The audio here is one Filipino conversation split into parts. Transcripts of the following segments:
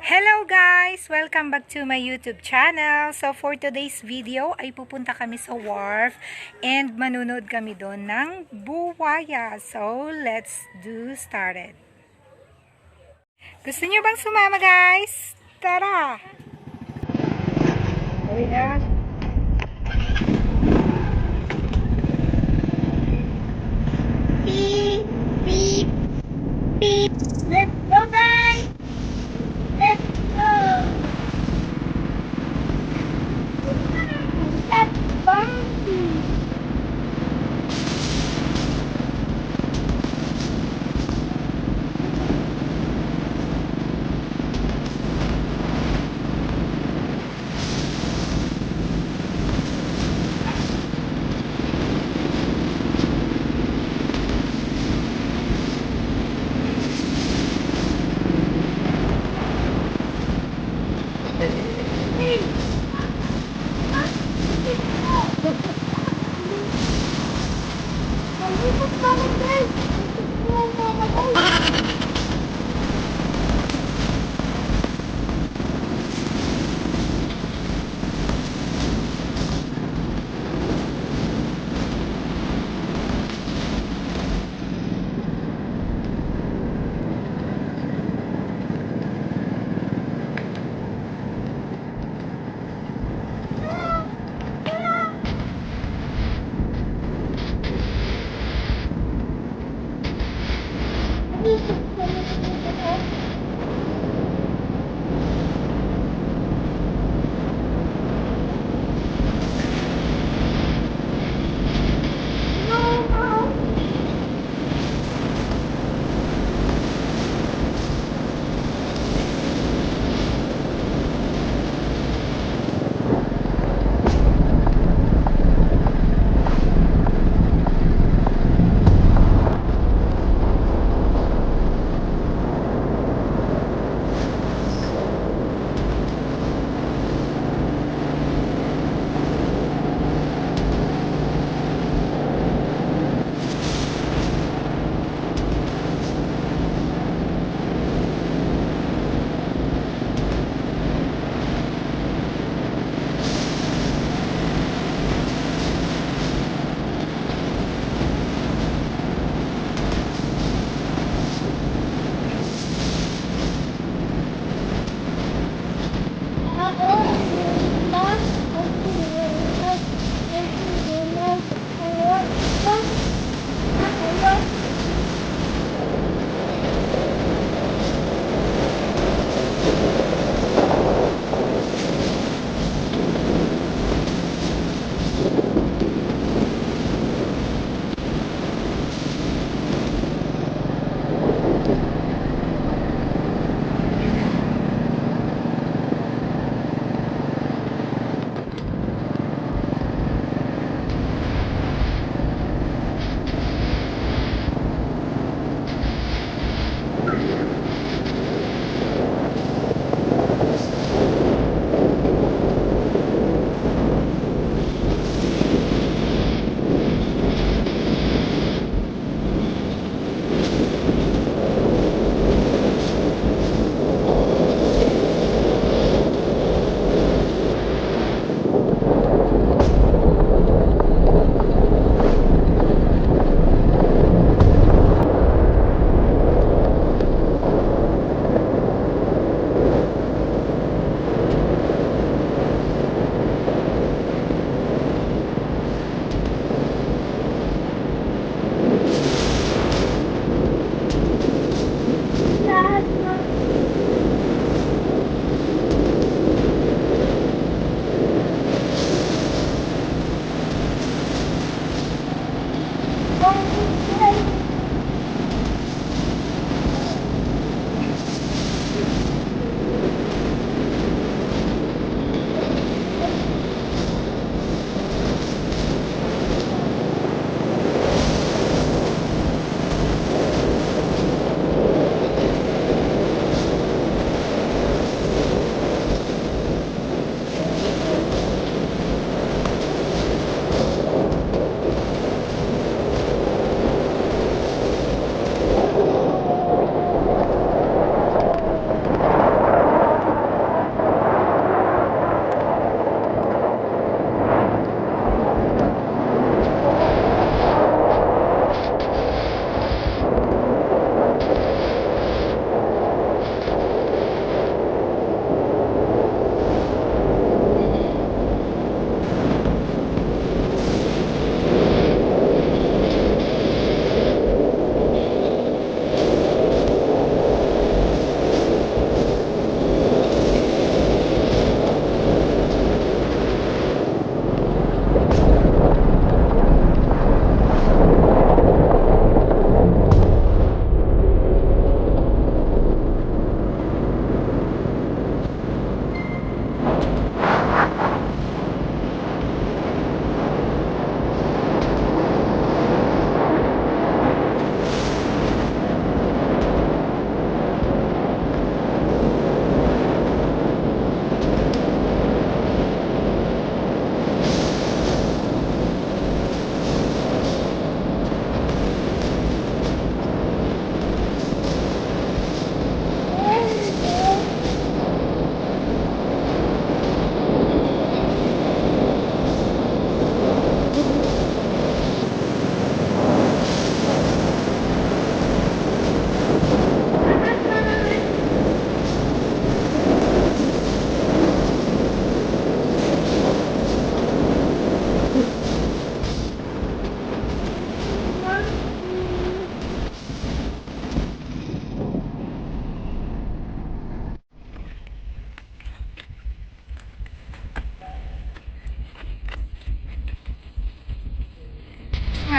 Hello guys! Welcome back to my YouTube channel. So for today's video ay pupunta kami sa wharf and manunod kami doon ng buwaya. So let's do started. Gusto niyo bang sumama guys? Tara! Ayan. Beep, beep, beep. Let's go guys! Let's go! That's bumpy!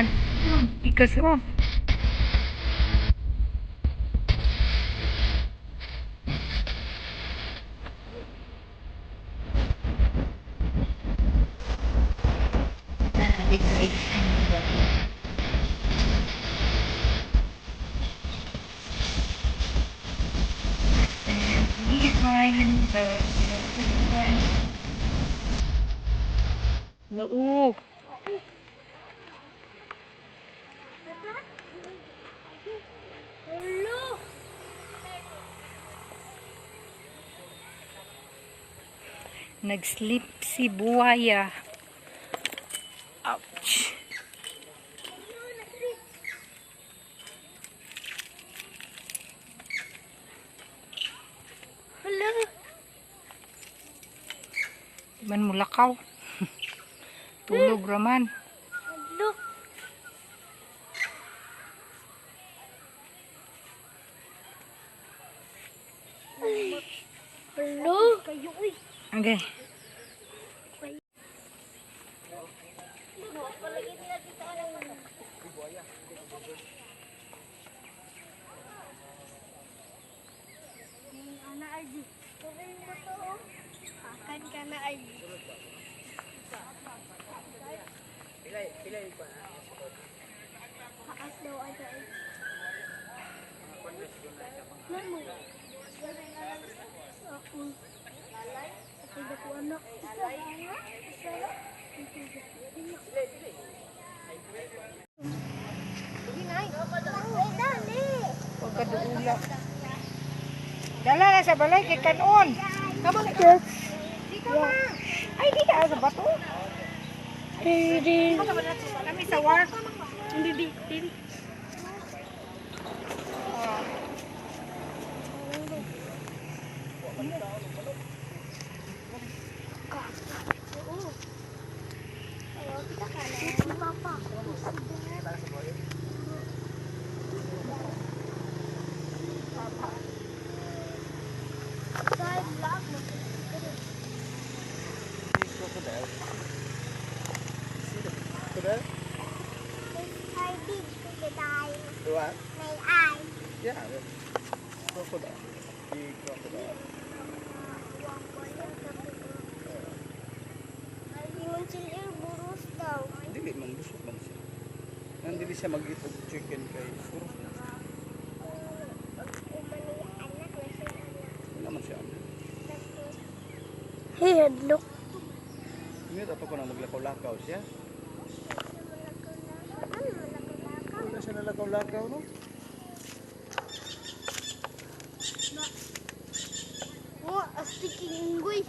Yan. Ikas mo. Oo. Nag-sleep si buhaya. Ouch. Man mulakaw. Tulog raman. Hello. Okay. Akan ka na ay. Paas daw ay ay. Namo. Ako. Ako daw anak. Huwag ka duula. Dala na sa balay kay kanon. Kabalik ka. Di ka ma. Ay, di ka sa bato. Didi. Kami sa work. Didi. Didi. Papa. I did crocodile. Do what? My eye. Yeah, crocodile. Big crocodile. Yung sila burus daw. Dili man busog man siya. Nandili siya mag-itog chicken kay puro. Wala man siya. Hey, look. Ngayon ato ko na maglakaw-lakaw siya. Wala siya nalakaw-lakaw, no? Oh, sticky inggoy.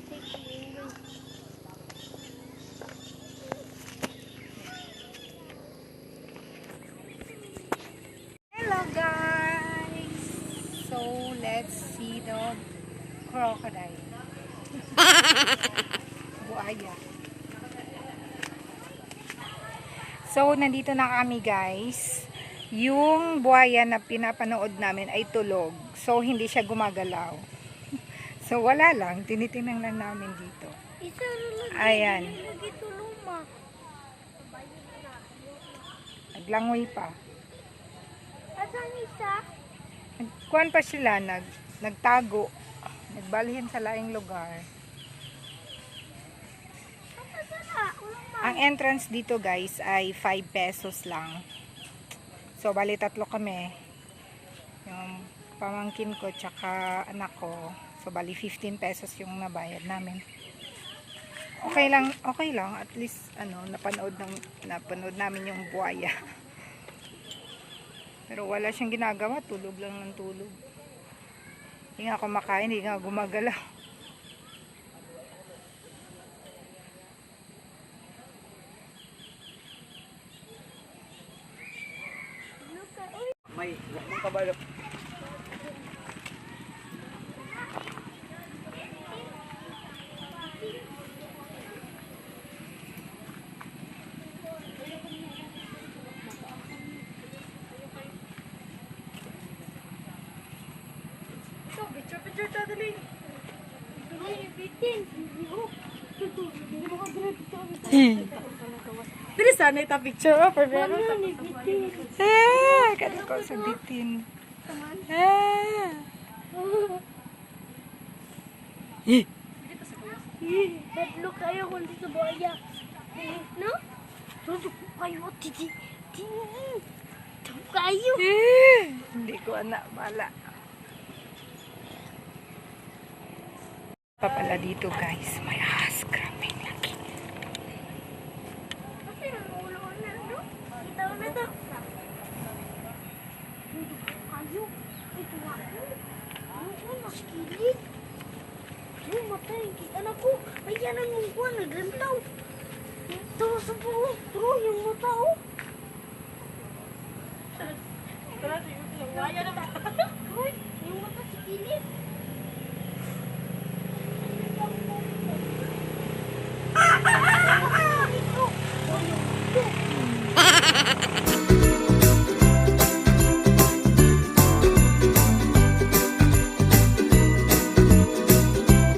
Sticky inggoy. Hello guys. So let's see the crocodile. Buaya. So nandito na kami guys. Yung buhaya na pinapanood namin ay tulog. So hindi siya gumagalaw. So wala lang, tinitingnan lang namin dito. Isa lang. Ayan, Lagi tuluma. naglangoy pa. Asan isa? Kuwan pa sila, nagtago. Nagbalihan sa laing lugar. Ang entrance dito guys ay 5 pesos lang. So bali tatlo kami. Yung pamangkin ko tsaka anak ko. So bali 15 pesos yung nabayad namin. Okay lang, okay lang. At least napanood namin yung buhaya. Pero wala siyang ginagawa, tulog lang ng tulog. Hindi nga kumakain, hindi nga gumagalaw. May mong kabalap. Picture ta dali. Dali, bitin. Hindi mo ka sana ita picture oh, pero ni bitin. Kaya ko sa bitin. Ah. Hadlo kayo kung dito buhaya. No? Tutok kayo, titi. Tutok kayo. Hindi ko anak bala. Pa pala dito guys, may ahas. Grabe laki. Kasi nangulo na, no? Kita mo na to. Tutok kayo. Ito ako. Ano mas kilid? Yung matay, kita na ko. Ayan ang mungkwa, naglantaw. Ito sa buo. Turo yung mata, oh. Uy, yung mata si kilid.